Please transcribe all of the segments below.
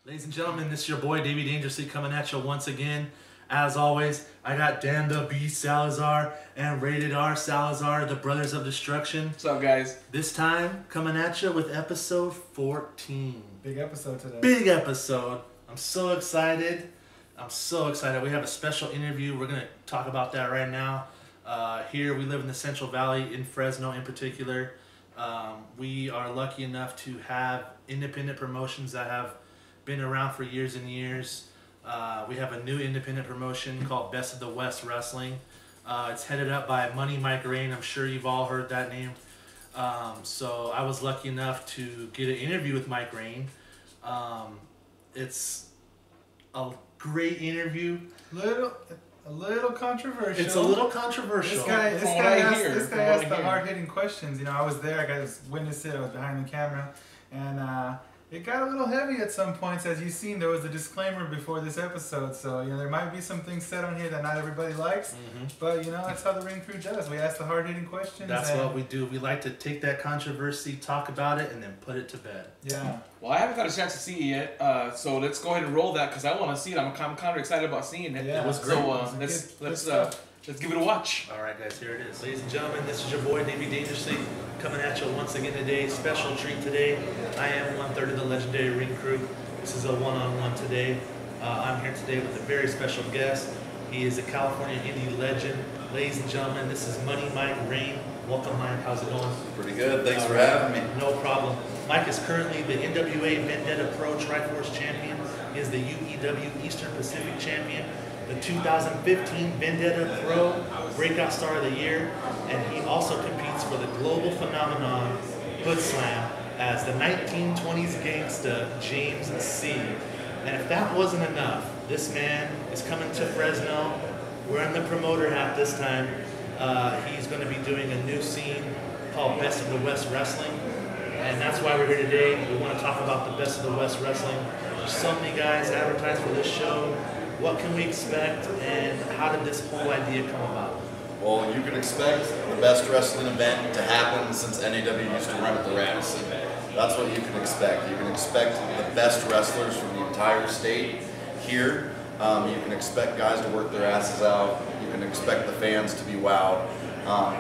Ladies and gentlemen, this is your boy Davey Dangerously coming at you once again. As always, I got Dan the Beast Salazar and Rated R Salazar, the Brothers of Destruction. What's up, guys? This time, coming at you with episode 14. Big episode today. Big episode. I'm so excited. We have a special interview. We're going to talk about that right now. Here, we live in the Central Valley, in Fresno in particular. We are lucky enough to have independent promotions that have been around for years and years. We have a new independent promotion called Best of the West Wrestling. It's headed up by Money Mike Rayne. I'm sure you've all heard that name. So I was lucky enough to get an interview with Mike Rayne. It's a great interview. A little controversial. It's a little controversial. This guy asked the hard-hitting questions. You know, I was there. I got to witness it. I was behind the camera, and it got a little heavy at some points. As you've seen, there was a disclaimer before this episode, so you know there might be some things said on here that not everybody likes. But you know that's how the Ring Crüe does. We ask the hard-hitting questions. That's what we do. We like to take that controversy, talk about it, and then put it to bed. Yeah. Well, I haven't got a chance to see it yet, so let's go ahead and roll that because I want to see it. I'm kind of excited about seeing it. Yeah, it was great. So let's give it a watch. All right, guys, here it is. Ladies and gentlemen, this is your boy, Davey Dangerously, coming at you once again today. Special treat today. I am 1/3 of the legendary Ring Crüe. This is a one-on-one today. I'm here today with a very special guest. He is a California indie legend. Ladies and gentlemen, this is Money Mike Rayne. Welcome, Mike. How's it going? Pretty good. Thanks for having me. No problem. Mike is currently the NWA Vendetta Pro Triforce Champion. He is the UEW Eastern Pacific Champion, the 2015 Vendetta Pro Breakout Star of the Year, and he also competes for the global phenomenon HoodSlam as the 1920s gangsta James C. And if that wasn't enough, this man is coming to Fresno. We're in the promoter hat this time. He's going to be doing a new scene called Best of the West Wrestling, and that's why we're here today. We want to talk about the Best of the West Wrestling. There's so many guys advertised for this show. What can we expect, and how did this whole idea come about? Well, you can expect the best wrestling event to happen since NAW used to run at the Radisson. That's what you can expect. You can expect the best wrestlers from the entire state here. You can expect guys to work their asses out. You can expect the fans to be wowed.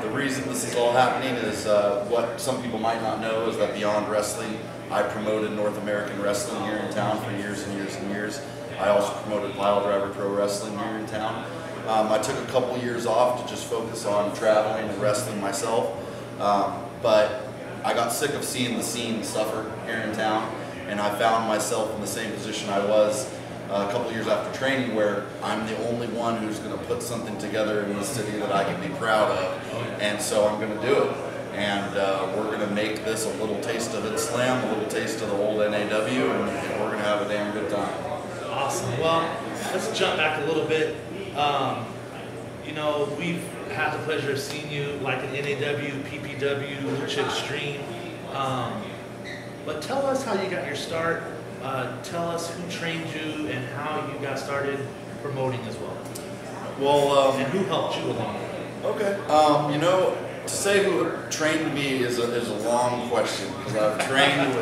The reason this is all happening is what some people might not know is that beyond wrestling, I promoted North American wrestling here in town for years and years and years. I also promoted Pile Driver Pro Wrestling here in town. I took a couple years off to just focus on traveling and wrestling myself, but I got sick of seeing the scene suffer here in town, and I found myself in the same position I was a couple years after training, where I'm the only one who's going to put something together in the city that I can be proud of, and so I'm going to do it. And we're going to make this a little taste of HoodSlam, a little taste of the old NAW, and we're going to have a damn good time. Awesome. Well, let's jump back a little bit. You know, we've had the pleasure of seeing you like an NAW, PPW, Lucha Extreme. But tell us how you got your start. Tell us who trained you and how you got started promoting as well. Well, and who helped you along? Okay. You know, to say who trained me is a long question, because I've trained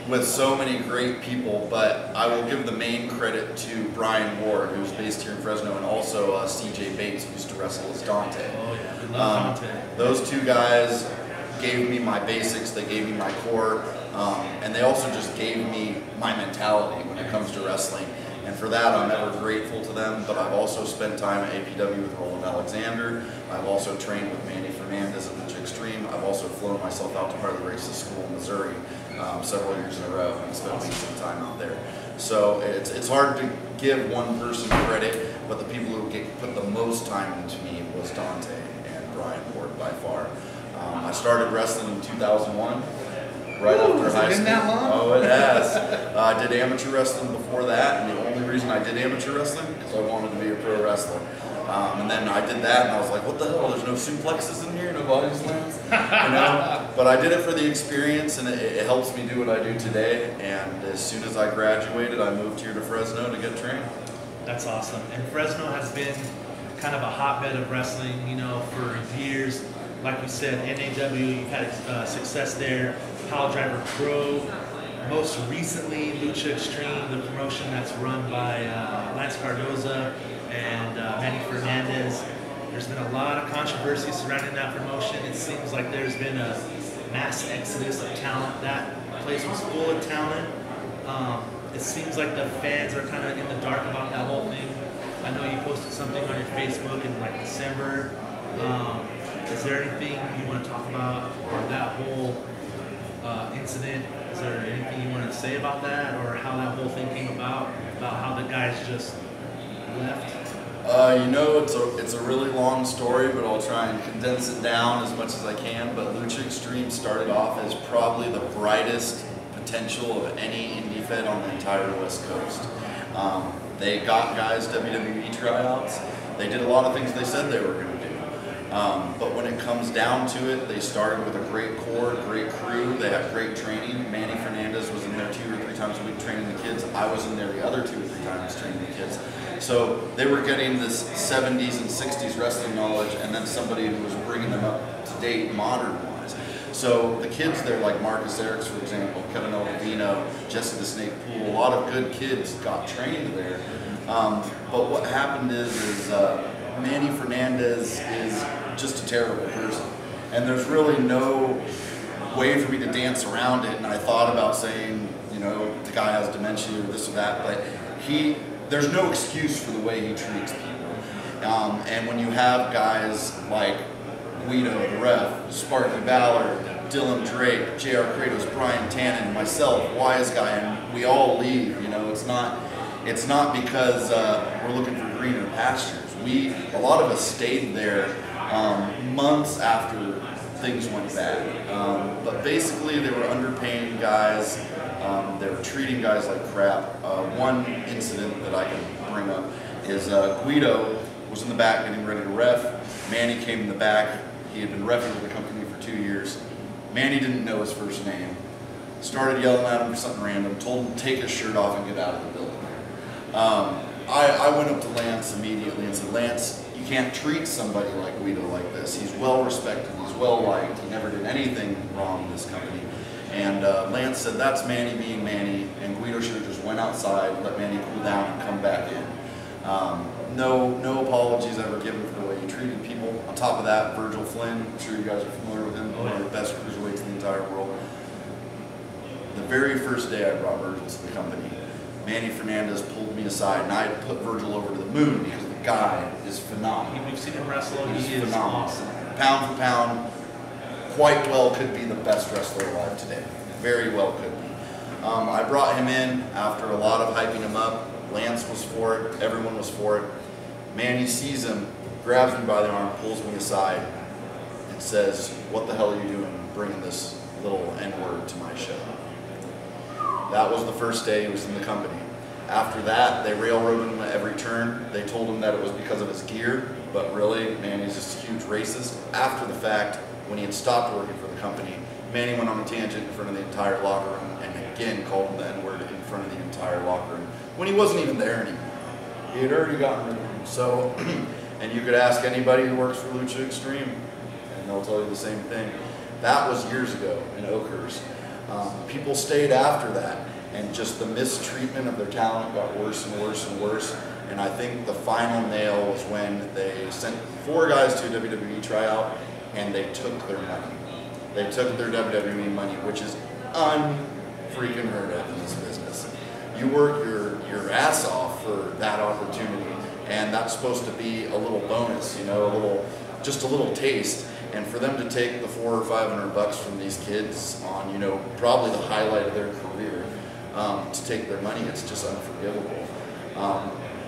with so many great people, but I will give the main credit to Brian Ward, who's based here in Fresno, and also CJ Bates, who used to wrestle as Dante. Oh yeah, we love Dante. Those two guys gave me my basics, they gave me my core, and they also just gave me my mentality when it comes to wrestling. And for that, I'm ever grateful to them. But I've also spent time at APW with Roland Alexander. I've also trained with Manny Fernandez at Lucha Extreme. I've also flown myself out to Harley Races School in Missouri several years in a row and spent some time out there. So it's hard to give one person credit, but the people who put the most time into me was Dante and Brian Ward by far. I started wrestling in 2001. Right after high school. That long? Oh, it has. I did amateur wrestling before that, and the only reason I did amateur wrestling is I wanted to be a pro wrestler. And then I did that, and I was like, what the hell? There's no suplexes in here, no body slams, you know? But I did it for the experience, and it helps me do what I do today. And as soon as I graduated, I moved here to Fresno to get trained. That's awesome. And Fresno has been kind of a hotbed of wrestling, you know, for years. Like we said, NAW, you've had success there. Pile Driver Pro, most recently, Lucha Extreme, the promotion that's run by Lance Cardoza and Manny Fernandez. There's been a lot of controversy surrounding that promotion. It seems like there's been a mass exodus of talent. That place was full of talent. It seems like the fans are kind of in the dark about that whole thing. I know you posted something on your Facebook in like December. Is there anything you want to talk about or that whole incident? Is there anything you want to say about that, or how that whole thing came about how the guys just left? You know, it's a really long story, but I'll try and condense it down as much as I can. But Lucha Extreme started off as probably the brightest potential of any indie fed on the entire West Coast. They got guys WWE tryouts. They did a lot of things they said they were going to do. But when it comes down to it, they started with a great core, great crew. They had great training. Manny Fernandez was in there 2 or 3 times a week training the kids. I was in there the other 2 or 3 times training the kids. So they were getting this 70s and 60s wrestling knowledge, and then somebody who was bringing them up to date modern-wise. So the kids there, like Marcus Erics, for example, Kevin Oldovino, Jesse the Snake Pool, a lot of good kids got trained there. But what happened is Manny Fernandez is just a terrible person. And there's really no way for me to dance around it. And I thought about saying, you know, the guy has dementia or this or that, but there's no excuse for the way he treats people. And when you have guys like Guido, the ref, Sparky Ballard, Dylan Drake, JR Kratos, Brian Tannen, myself, Wise Guy, and we all leave. You know, it's not because we're looking for greener pastures. A lot of us stayed there months after things went bad. But basically, they were underpaying guys. They were treating guys like crap. One incident that I can bring up is Guido was in the back getting ready to ref. Manny came in the back. He had been reffing with the company for 2 years. Manny didn't know his first name. Started yelling at him for something random. Told him to take his shirt off and get out of the building. I went up to Lance immediately and said, Lance, you can't treat somebody like Guido like this. He's well respected. He's well liked. He never did anything wrong in this company. And Lance said, that's Manny being Manny, and Guido should have just went outside, let Manny cool down, and come back in. No apologies ever given for the way he treated people. On top of that, Virgil Flynn, I'm sure you guys are familiar with him, one of the best cruiserweights in the entire world. The very first day I brought Virgil to the company, Manny Fernandez pulled me aside, and I had put Virgil over to the moon because the guy is phenomenal. We've seen him wrestle, he is phenomenal. Awesome. Pound for pound, quite well could be the best wrestler alive today. Very well could be. I brought him in after a lot of hyping him up. Lance was for it. Everyone was for it. Manny sees him, grabs me by the arm, pulls me aside, and says, what the hell are you doing bringing this little N-word to my show? That was the first day he was in the company. After that, they railroaded him at every turn. They told him that it was because of his gear, but really, Manny's just a huge racist. After the fact, when he had stopped working for the company, Manny went on a tangent in front of the entire locker room and again called him the N-word in front of the entire locker room when he wasn't even there anymore. He had already gotten rid of him. So, and you could ask anybody who works for Lucha Extreme, and they'll tell you the same thing. That was years ago in Oakhurst. People stayed after that, and just the mistreatment of their talent got worse and worse and worse. And I think the final nail was when they sent 4 guys to a WWE tryout, and they took their money. They took their WWE money, which is unfreaking heard of in this business. You work your ass off for that opportunity, and that's supposed to be a little bonus, you know, just a little taste. And for them to take the $400 or $500 from these kids on, you know, probably the highlight of their career, to take their money, it's just unforgivable.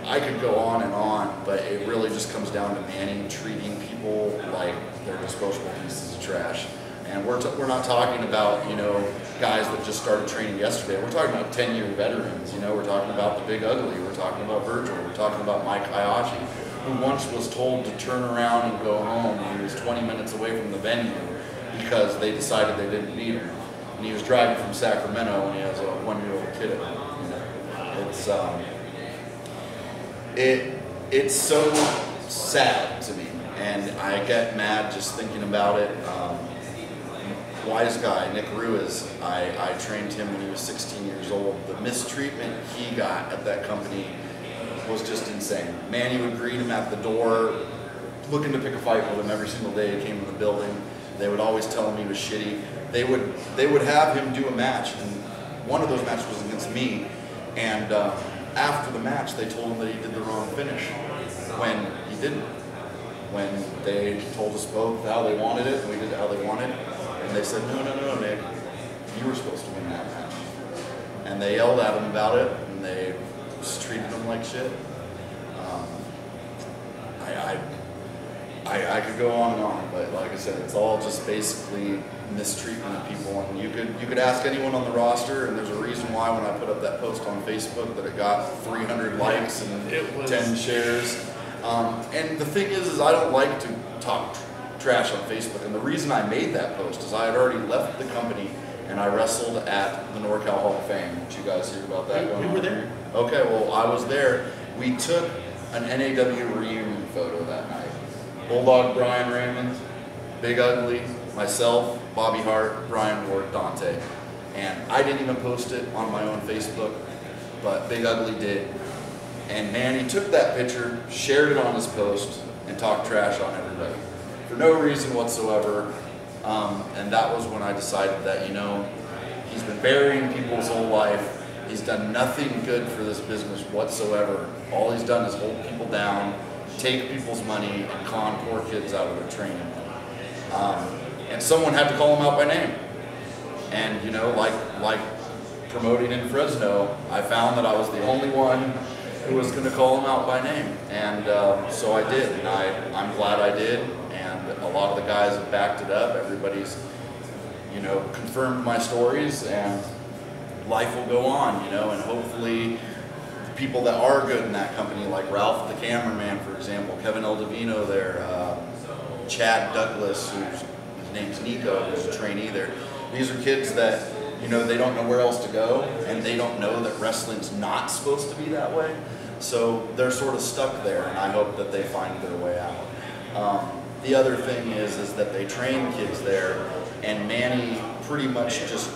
I could go on, but it really just comes down to Manny treating people like they're disposable pieces of trash. And we're not talking about, you know, guys that just started training yesterday. We're talking about 10-year veterans. You know, we're talking about the Big Ugly. We're talking about Virgil. We're talking about Mike Hayashi, who once was told to turn around and go home when he was 20 minutes away from the venue because they decided they didn't need him. And he was driving from Sacramento when he has a 1-year-old kid at home. You know, it's so sad to me, and I get mad just thinking about it. wise guy, Nick Ruiz, I trained him when he was 16 years old. The mistreatment he got at that company was just insane. Manny would greet him at the door, looking to pick a fight with him every single day he came to the building. They would always tell him he was shitty. They would have him do a match, and one of those matches was against me. And after the match, they told him that he did the wrong finish when he didn't. When they told us both how they wanted it, and we did it how they wanted, and they said, no, Nick, you were supposed to win that match. And they yelled at him about it, and they just treated him like shit. I could go on and on, but like I said, it's all just basically mistreatment of people. And you could ask anyone on the roster, and there's a reason why when I put up that post on Facebook that it got 300 likes and 10 shares. And the thing is I don't like to talk trash on Facebook. And the reason I made that post is I had already left the company and I wrestled at the NorCal Hall of Fame. Did you guys hear about that? We were there. Okay, well, I was there. We took an NAW reunion photo that night. Bulldog Brian Raymond, Big Ugly, myself, Bobby Hart, Brian Ward, Dante. And I didn't even post it on my own Facebook, but Big Ugly did. And Manny took that picture, shared it on his post, and talked trash on everybody for no reason whatsoever. And that was when I decided that, you know, he's been burying people his whole life. He's done nothing good for this business whatsoever. All he's done is hold people down, take people's money, and con poor kids out of their training. And someone had to call him out by name. And, you know, like promoting in Fresno, I found that I was the only one who was going to call him out by name. And so I did, and I'm glad I did. And a lot of the guys have backed it up. Everybody's, you know, confirmed my stories, and life will go on, you know, and hopefully the people that are good in that company, like Ralph the cameraman, for example, Kevin Eldovino there, Chad Douglas, his name's Nico, who's a trainee there. These are kids that, you know, they don't know where else to go, and they don't know that wrestling's not supposed to be that way. So they're sort of stuck there, and I hope that they find their way out. The other thing is that they train kids there, and Manny pretty much just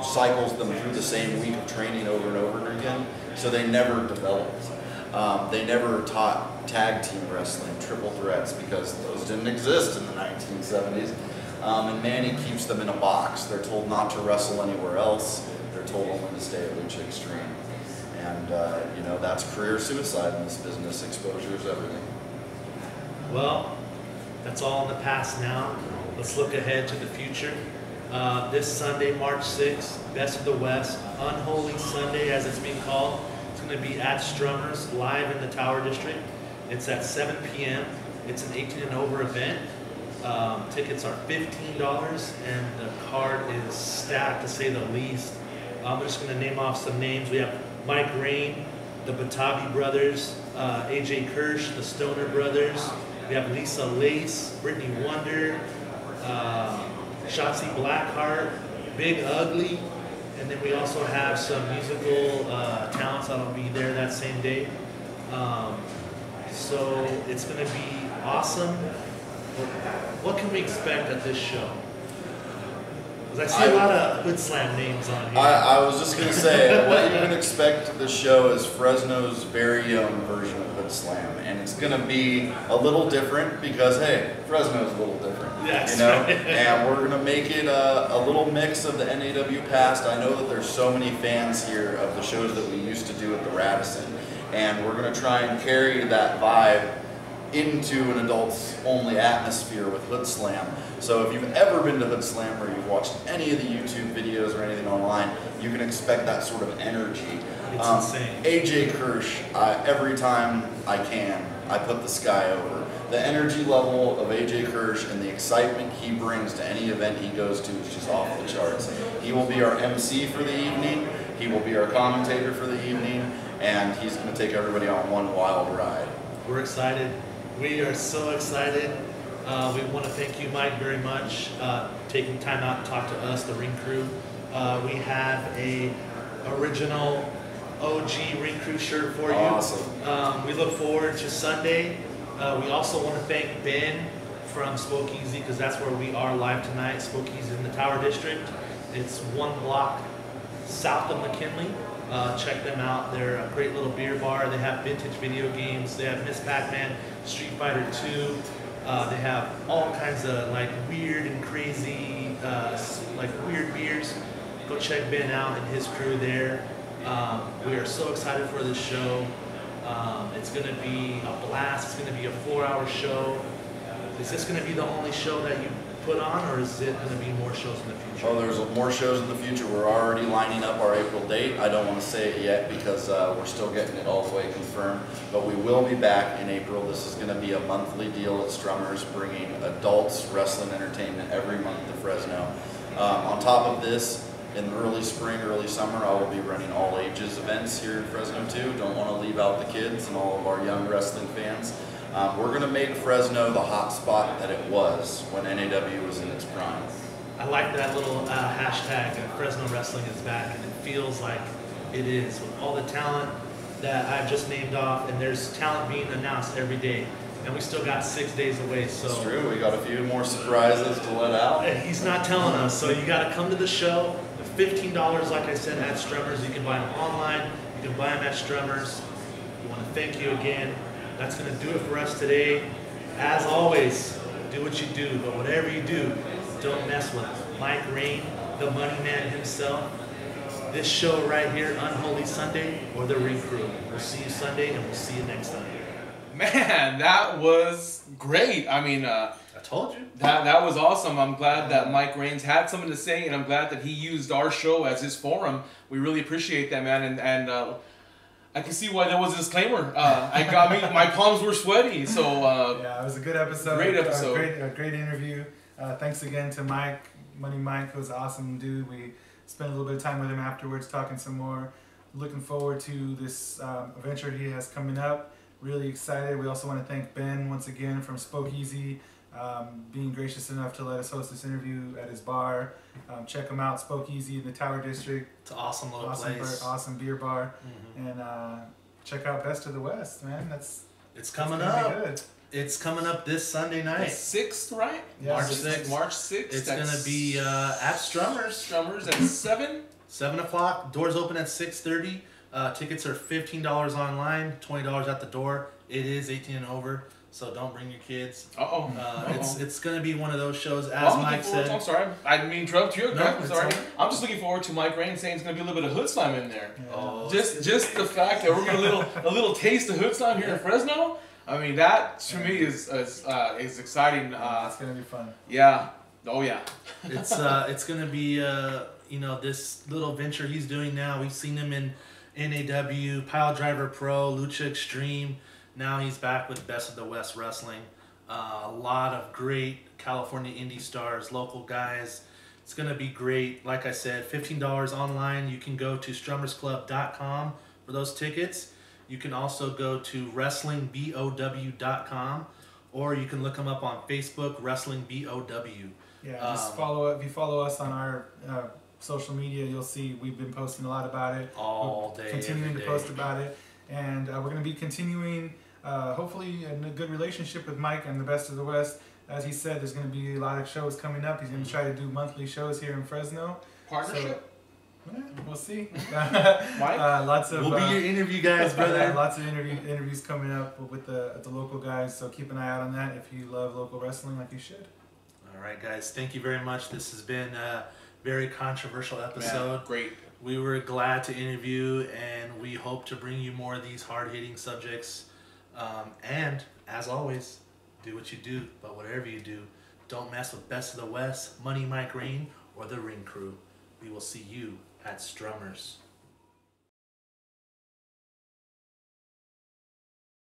cycles them through the same week of training over and over again, so they never developed. They never taught tag team wrestling, triple threats, because those didn't exist in the 1970s. And Manny keeps them in a box. They're told not to wrestle anywhere else. They're told only to stay at Lucha Extreme. And, you know, that's career suicide in this business. Exposure is everything. Well, that's all in the past now. Let's look ahead to the future. This Sunday, March 6th, Best of the West, Unholy Sunday as it's being called. It's going to be at Strummers, live in the Tower District. It's at 7 p.m. It's an 18 and over event. Tickets are $15, and the card is stacked to say the least. I'm just going to name off some names. We have Mike Rayne, the Batavi brothers, AJ Kirsch, the Stoner brothers. We have Lisa Lace, Brittany Wonder, Shotzi Blackheart, Big Ugly, and then we also have some musical talents that'll be there that same day. So it's going to be awesome. What can we expect at this show? Because I see a lot of HoodSlam names on here. I was just going to say, what you can expect at this show is Fresno's very own version of HoodSlam. And it's going to be a little different because, hey, Fresno's a little different. Yes. You know? And we're going to make it a little mix of the NAW past. I know that there's so many fans here of the shows that we used to do at the Radisson. And we're going to try and carry that vibe into an adults-only atmosphere with HoodSlam. So if you've ever been to HoodSlam or you've watched any of the YouTube videos or anything online, you can expect that sort of energy. It's insane. AJ Kirsch, every time I can, I put the sky over. The energy level of AJ Kirsch and the excitement he brings to any event he goes to is just off the charts. He will be our MC for the evening, he will be our commentator for the evening, and he's going to take everybody on one wild ride. We're excited. We are so excited. We want to thank you, Mike, very much, taking time out to talk to us, the Ring Crew. We have a original OG Ring Crew shirt for you. Awesome. We look forward to Sunday. We also want to thank Ben from Spokeezy, because that's where we are live tonight. Spokeezy in the Tower District. It's 1 block south of McKinley. Check them out. They're a great little beer bar. They have vintage video games. They have Miss Pac-Man, Street Fighter 2. They have all kinds of like weird and crazy, like weird beers. Go check Ben out and his crew there. We are so excited for this show. It's going to be a blast. It's going to be a 4-hour show. Is this going to be the only show that you put on, or is it going to be more shows in the future? Oh, there's more shows in the future. We're already lining up our April date. I don't want to say it yet because we're still getting it all the way confirmed. But we will be back in April. This is going to be a monthly deal at Strummers, bringing adults wrestling entertainment every month to Fresno. On top of this, in early spring, early summer, I will be running all ages events here in Fresno too. Don't want to leave out the kids and all of our young wrestling fans. We're going to make Fresno the hot spot that it was when NAW was in its prime. I like that little hashtag, Fresno Wrestling is back, and it feels like it is, with all the talent that I've just named off, and there's talent being announced every day, and we still got 6 days away. So it's true, we got a few more surprises to let out. He's not telling us, so you got to come to the show. $15, like I said, at Strummers. You can buy them online, you can buy them at Strummers. We want to thank you again. That's going to do it for us today. As always, do what you do, but whatever you do, don't mess with Mike Rayne, the money man himself. This show right here, Unholy Sunday, or the Ring Crüe. We'll see you Sunday, and we'll see you next time. Man, that was great. I mean, I told you. That was awesome. I'm glad that Mike Rayne had something to say, and I'm glad that he used our show as his forum. We really appreciate that, man. And I can see why there was a disclaimer. My palms were sweaty. So yeah, it was a good episode. Great episode. A great interview. Thanks again to Mike, Money Mike, who's an awesome dude. We spent a little bit of time with him afterwards, talking some more. Looking forward to this adventure he has coming up. Really excited. We also want to thank Ben once again from Spokeezy, being gracious enough to let us host this interview at his bar. Check him out, Spokeezy in the Tower District. It's an awesome little place. Awesome beer bar. And check out Best of the West, man. It's coming up. It's coming up this Sunday night. 6th, right? Yeah, March 6th. March 6th. It's going to be at Strummers. Strummers at 7. 7 o'clock. Doors open at 6:30. Tickets are $15 online, $20 at the door. It is 18 and over, so don't bring your kids. It's going to be one of those shows, as Mike said. I'm sorry. I didn't mean to interrupt you. No, I'm sorry. right. I'm just looking forward to Mike Rayne saying it's going to be a little bit of HoodSlam in there. Yeah. Oh, Just the fact that we're getting a little taste of HoodSlam here in Fresno. I mean, that to me is exciting. It's gonna be fun. Yeah. Oh yeah. It's gonna be this little venture he's doing now. We've seen him in NAW, Pile Driver Pro, Lucha Extreme. Now he's back with Best of the West Wrestling. A lot of great California indie stars, local guys. It's gonna be great. Like I said, $15 online. You can go to strummersclub.com for those tickets. You can also go to WrestlingBOW.com, or you can look them up on Facebook, Wrestling BOW. Yeah, just follow it. If you follow us on our social media, you'll see we've been posting a lot about it. All day, continuing every to day. post about it, and we're going to be continuing, hopefully, in a good relationship with Mike and the Best of the West. As he said, there's going to be a lot of shows coming up. He's going to try to do monthly shows here in Fresno. Partnership. Yeah, we'll see. Mike? Lots of. We'll be your interview guys, brother. Lots of interviews coming up with the local guys. So keep an eye out on that if you love local wrestling like you should. All right, guys. Thank you very much. This has been a very controversial episode. Man, great. We were glad to interview, and we hope to bring you more of these hard-hitting subjects. And as always, do what you do, but whatever you do, don't mess with Best of the West, Money Mike Rayne, or the Ring Crüe. We will see you at Strummers.